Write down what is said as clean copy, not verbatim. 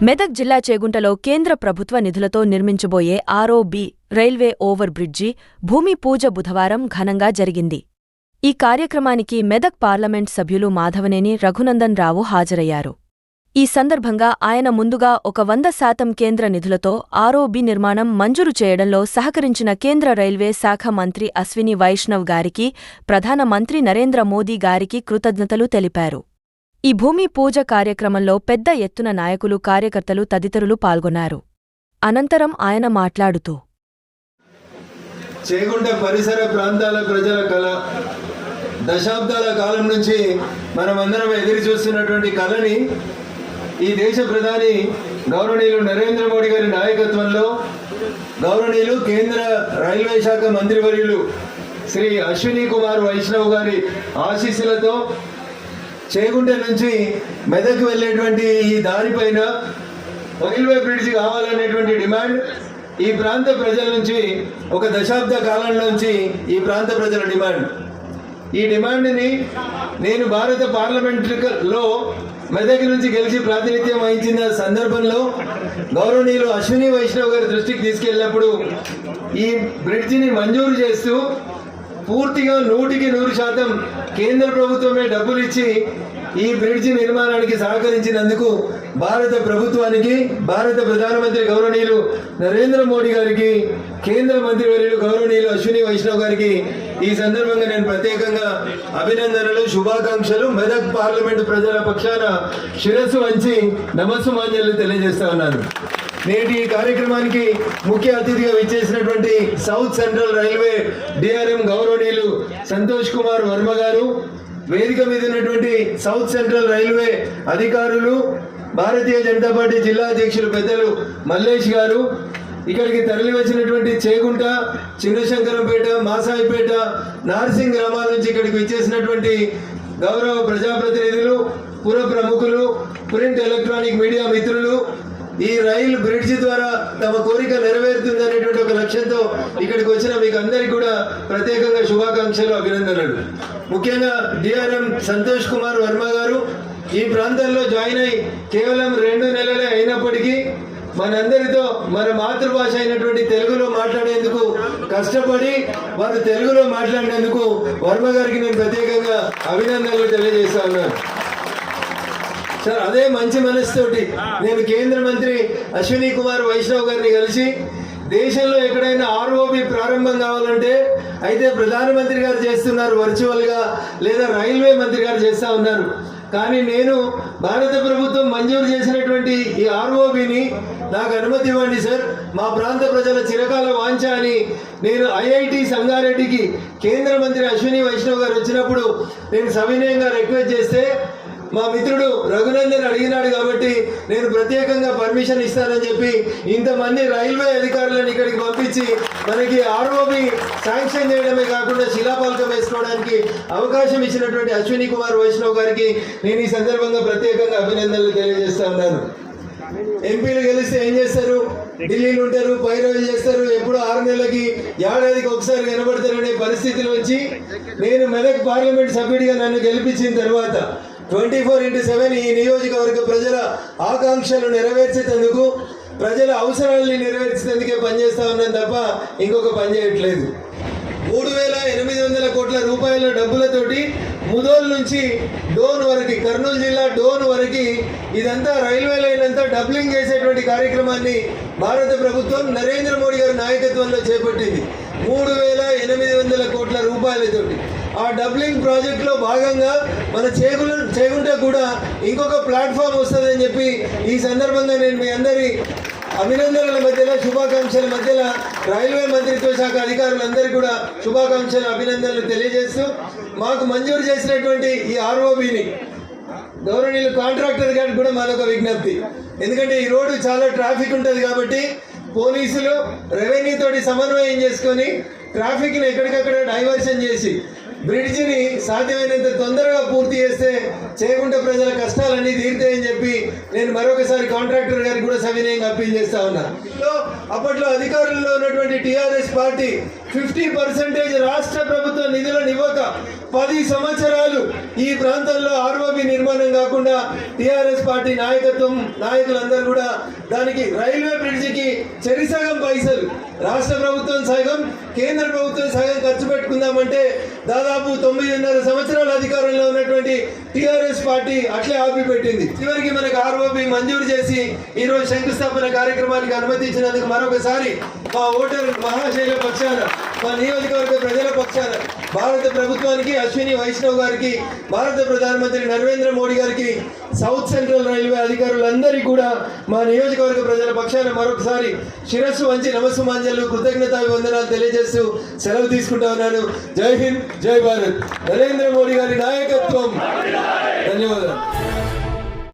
మెదక్ జిల్లా చేగుంటలో కేంద్ర ప్రభుత్వ నిధులతో నిర్మించబోయే ఆర్ఓబి రైల్వే ఓవర్ బ్రిడ్జి భూమి పూజ బుధవారం ఘనంగా జరిగింది. ఈ కార్యక్రమానికి మెదక్ పార్లమెంట్ సభ్యులు మాధవనేని రఘునందన్ రావు హాజరయ్యారు. ఈ సందర్భంగా ఆయన ముందుగా 100% కేంద్ర నిధులతో ఆర్ఓబి నిర్మాణం మంజూరు చేయడంలో సహకరించిన కేంద్ర రైల్వే శాఖ మంత్రి అశ్విని వైష్ణవ్ గారికి, ప్రధానమంత్రి నరేంద్ర మోదీ గారికి కృతజ్ఞతలు తెలిపారు. ఈ భూమి పూజ కార్యక్రమంలో పెద్ద ఎత్తున నాయకులు, కార్యకర్తలు తదితరులు పాల్గొన్నారు. అనంతరం ఆయన మాట్లాడుతూ, చేగుంట పరిసర ప్రాంతాల ప్రజల కళ, దశాబ్దాల కాలం నుంచి మనమందరం ఎదురు చూస్తున్నటువంటి కళని ఈ దేశ ప్రధాని గౌరవనీయులు నరేంద్ర మోడీ గారి నాయకత్వంలో గౌరవనీయులు కేంద్ర రైల్వే శాఖ మంత్రివర్యులు శ్రీ అశ్విని కుమార్ వైష్ణవ్ గారి ఆశీస్సులతో చేగుంట నుంచి మెదక్ వెళ్ళేటువంటి ఈ దారిపైన రైల్వే బ్రిడ్జ్ కావాలనేటువంటి డిమాండ్ ఈ ప్రాంత ప్రజల నుంచి ఒక దశాబ్ద కాలంలోంచి ఈ ప్రాంత ప్రజల డిమాండ్. ఈ డిమాండ్ని నేను భారత పార్లమెంట్లో మెదక్ నుంచి గెలిచి ప్రాతినిధ్యం వహించిన సందర్భంలో గౌరవనీయులు అశ్విని వైష్ణవ్ గారి దృష్టికి తీసుకెళ్ళినప్పుడు ఈ బ్రిడ్జిని మంజూరు చేస్తూ పూర్తిగా 100% కేంద్ర ప్రభుత్వమే డబ్బులు ఇచ్చి ఈ బ్రిడ్జి నిర్మాణానికి సహకరించినందుకు భారత ప్రభుత్వానికి, భారత ప్రధానమంత్రి గౌరవనీయులు నరేంద్ర మోడీ గారికి, కేంద్ర మంత్రివర్యులు గౌరవనీయులు అశ్విని వైష్ణవ్ గారికి ఈ సందర్భంగా నేను ప్రత్యేకంగా అభినందనలు, శుభాకాంక్షలు మెదక్ పార్లమెంటు ప్రజల పక్షాన శిరస్సు వంచి నమస్సుమాంజలు తెలియజేస్తా ఉన్నాను. నేటి ఈ కార్యక్రమానికి ముఖ్య అతిథిగా విచ్చేసినటువంటి సౌత్ సెంట్రల్ రైల్వే డిఆర్ఎం గౌరవనీయులు సంతోష్ కుమార్ వర్మ గారు, వేదిక మీద ఉన్నటువంటి సౌత్ సెంట్రల్ రైల్వే అధికారులు, భారతీయ జనతా పార్టీ జిల్లా అధ్యక్షులు పెద్దలు మల్లేష్ గారు, ఇక్కడికి తరలి వచ్చినటువంటి చేగుంట, చిన్నశంకరంపేట, మాసాయిపేట, నార్సింగ్ గ్రామాల నుంచి ఇక్కడికి విచ్చేసినటువంటి గౌరవ ప్రజాప్రతినిధులు, పుర ప్రముఖులు, ప్రింట్ ఎలక్ట్రానిక్ మీడియా మిత్రులు, ఈ రైలు బ్రిడ్జి ద్వారా తమ కోరిక నెరవేరుతుందనేటువంటి ఒక లక్ష్యంతో ఇక్కడికి వచ్చిన మీకు అందరికీ కూడా ప్రత్యేకంగా శుభాకాంక్షలు, అభినందనలు. ముఖ్యంగా డిఆర్ఎం సంతోష్ కుమార్ వర్మ గారు ఈ ప్రాంతంలో జాయిన్ అయి కేవలం 2 నెలలే అయినప్పటికీ మనందరితో మన మాతృభాష అయినటువంటి తెలుగులో మాట్లాడేందుకు కష్టపడి వారు తెలుగులో మాట్లాడినందుకు వర్మ గారికి నేను ప్రత్యేకంగా అభినందనలు తెలియజేస్తా ఉన్నాను. సార్, అదే మంచి మనసుతోటి నేను కేంద్ర మంత్రి అశ్విని కుమార్ వైష్ణవ్ గారిని కలిసి దేశంలో ఎక్కడైనా ఆర్ఓబి ప్రారంభం కావాలంటే అయితే ప్రధానమంత్రి గారు చేస్తున్నారు వర్చువల్గా, లేదా రైల్వే మంత్రి గారు చేస్తూ ఉన్నారు. కానీ నేను భారత ప్రభుత్వం మంజూరు చేసినటువంటి ఈ ఆర్ఓబిని నాకు అనుమతి ఇవ్వండి సార్, మా ప్రాంత ప్రజల చిరకాల వాంఛ అని నేను ఐఐటి సంగారెడ్డికి కేంద్ర మంత్రి అశ్విని వైష్ణవ్ గారు వచ్చినప్పుడు నేను సవినయంగా రిక్వెస్ట్ చేస్తే మా మిత్రుడు రఘునందన్ అడిగినాడు కాబట్టి నేను ప్రత్యేకంగా పర్మిషన్ ఇస్తానని చెప్పి ఇంతమంది రైల్వే అధికారులను ఇక్కడికి పంపించి మనకి ఆర్ఓబి శాంక్షన్ చేయడమే కాకుండా శిలాఫలకం వేసుకోవడానికి అవకాశం ఇచ్చినటువంటి అశ్విని కుమార్ వైష్ణవ్ గారికి నేను ఈ సందర్భంగా ప్రత్యేకంగా అభినందనలు తెలియజేస్తా ఉన్నాను. ఎంపీలు గెలిస్తే ఏం చేస్తారు? ఢిల్లీలో ఉంటారు, పైరోజు చేస్తారు, ఎప్పుడు 6 నెలలకి, ఏడాదికి ఒకసారి కనబడతారనే పరిస్థితిలో వచ్చి నేను మెదక్ పార్లమెంట్ సభ్యుడిగా నన్ను గెలిపించిన తర్వాత 24/7 ఈ నియోజకవర్గ ప్రజల ఆకాంక్షలు నెరవేర్చేందుకు, ప్రజల అవసరాలని నెరవేర్చేందుకే పనిచేస్తా ఉన్నాను తప్ప ఇంకొక పని చేయట్లేదు. 3,800 కోట్ల రూపాయల డబ్బులతోటి ముదోల్ నుంచి డోన్ వరకు, కర్నూలు జిల్లా డోన్ వరకు ఇదంతా రైల్వే లైన్ అంతా డబ్లింగ్ చేసేటువంటి కార్యక్రమాన్ని భారత ప్రభుత్వం నరేంద్ర మోడీ గారి నాయకత్వంలో చేపట్టింది. 3,800 కోట్ల రూపాయలతోటి ఆ డబ్లింగ్ ప్రాజెక్టులో భాగంగా మన చేగుంట కూడా ఇంకొక ప్లాట్ఫామ్ వస్తుందని చెప్పి ఈ సందర్భంగా నేను మీ అందరి అభినందనల మధ్యలో, శుభాకాంక్షల మధ్యలో రైల్వే మంత్రిత్వ శాఖ అధికారులందరికీ కూడా శుభాకాంక్షలు, అభినందనలు తెలియజేస్తూ మాకు మంజూరు చేసినటువంటి ఈ ఆర్ఓబిని గౌరవనీయులు కాంట్రాక్టర్ గారికి కూడా మరొక విజ్ఞప్తి. ఎందుకంటే ఈ రోడ్డు చాలా ట్రాఫిక్ ఉంటుంది కాబట్టి పోలీసులు రెవెన్యూ తోటి సమన్వయం చేసుకొని ట్రాఫిక్ని ఎక్కడికక్కడ డైవర్షన్ చేసి బ్రిడ్జిని సాధ్యమైనంత తొందరగా పూర్తి చేస్తే చేగుంట ప్రజల కష్టాలన్నీ తీరుతాయని చెప్పి నేను మరొకసారి కాంట్రాక్టర్ గారికి కూడా సవినయంగా అప్పీల్ చేస్తా ఉన్నా. అప్పట్లో అధికారుల్లో ఉన్నటువంటి టీఆర్ఎస్ పార్టీ 50% రాష్ట్ర ప్రభుత్వ నిధులను ఇవ్వక 10 సంవత్సరాలు ఈ ప్రాంతంలో ఆర్ఓబి నిర్మాణం కాకుండా టిఆర్ఎస్ పార్టీ నాయకులందరూ కూడా దానికి రైల్వే బ్రిడ్జికి చెరిసగం పైసలు రాష్ట్ర ప్రభుత్వం సగం కేంద్ర ప్రభుత్వం సగం ఖర్చు పెట్టుకుందామంటే దాదాపు 9.5 సంవత్సరాల అధికారంలో ఉన్నటువంటి టిఆర్ఎస్ పార్టీ అట్లే ఆపి పెట్టింది. చివరికి మనకు ఆర్ఓబి మంజూరు చేసి ఈ రోజు శంకుస్థాపన కార్యక్రమానికి అనుమతించినందుకు మరొకసారి మా ఓటర్ మహాశైల పక్షాన, మా నియోజకవర్గ ప్రజల పక్షాన భారత ప్రభుత్వానికి, అశ్విని వైష్ణవ్ గారికి, భారత ప్రధానమంత్రి నరేంద్ర మోడీ గారికి, సౌత్ సెంట్రల్ రైల్వే అధికారులందరికీ కూడా మా నియోజకవర్గ ప్రజల పక్షాన మరొకసారి శిరస్సు వంచి నమస్సుమాంజలు, కృతజ్ఞతాభివందనాలు తెలియజేస్తూ సెలవు తీసుకుంటా ఉన్నాను. జై హింద్, జై భారత్. నరేంద్ర మోడీ గారి నాయకత్వం. ధన్యవాదాలు.